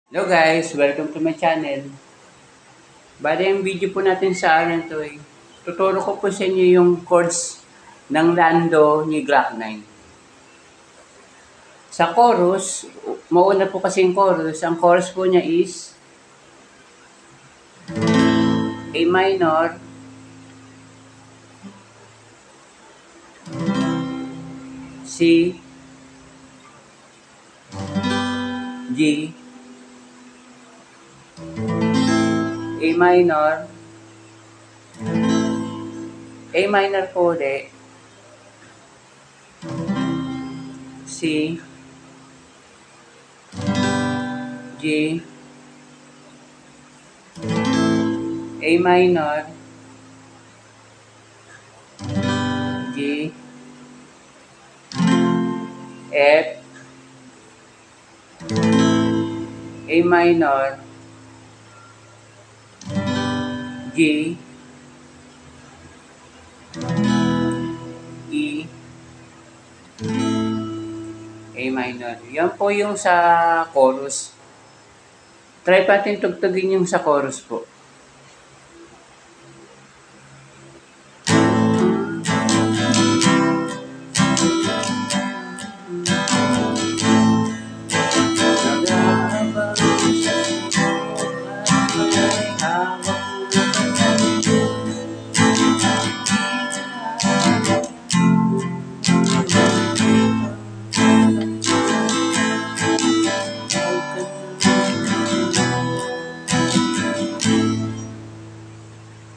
Hello guys, welcome to my channel. Bale, yung video po natin sa araw na ito ay tuturo ko po sa inyo yung chords ng Lando ni Glock 9. Sa chorus, mauna po kasi yung chorus. Ang chorus po niya is A minor, C, G, A minor po ulit, C, G, A minor, G, F, A minor, G, E, A minor. Yan po yung sa chorus. Try natin tugtugin yung sa chorus po.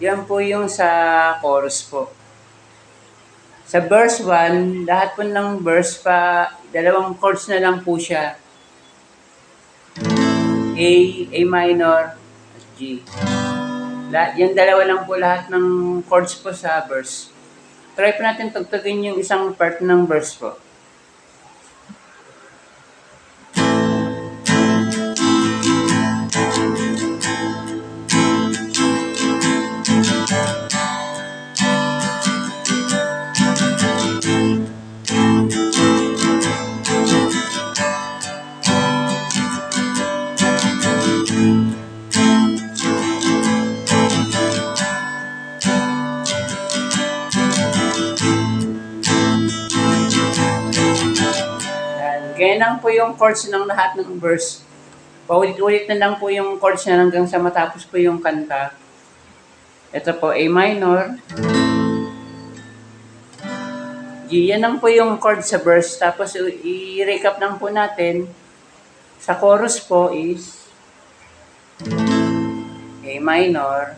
Yan po yung sa chorus po. Sa verse 1, lahat po ng verse pa, dalawang chords na lang po siya. A minor, at G. Yan dalawa lang po lahat ng chords po sa verse. Try po natin tugtugin yung isang part ng verse po. Ganyan lang po yung chords ng lahat ng verse. Paulit-ulit na lang po yung chords na hanggang sa matapos po yung kanta. Ito po, A minor. G, yan lang po yung chord sa verse. Tapos i-recap lang po natin. Sa chorus po is A minor,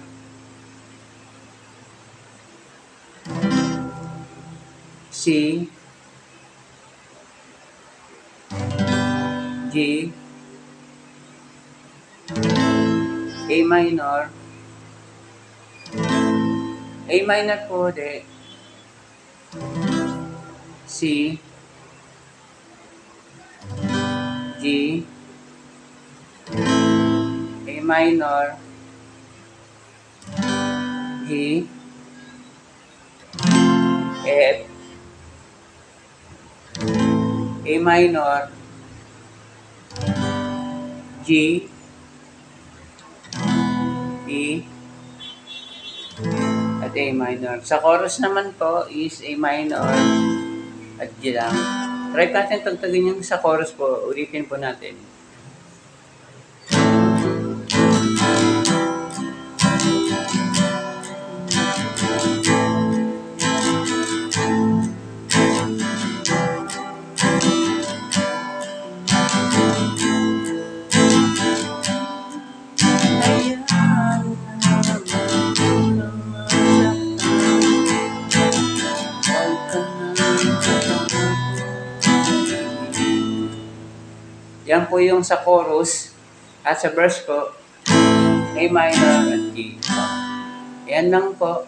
C, G, A minor po ulit, C, G, A minor, G, F, A minor, G, E, at A minor. Sa chorus naman po is A minor at G lang. Try natin tugtugin yung sa chorus po. Ulitin po natin. Yan po yung sa chorus at sa verse po, A minor at G. Yan lang po.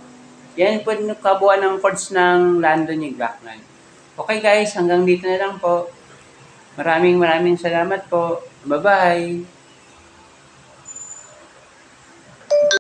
Yan po yung kabuuan ng chords ng Lando ni Glock 9. Okay guys, hanggang dito na lang po. Maraming salamat po. Bye-bye!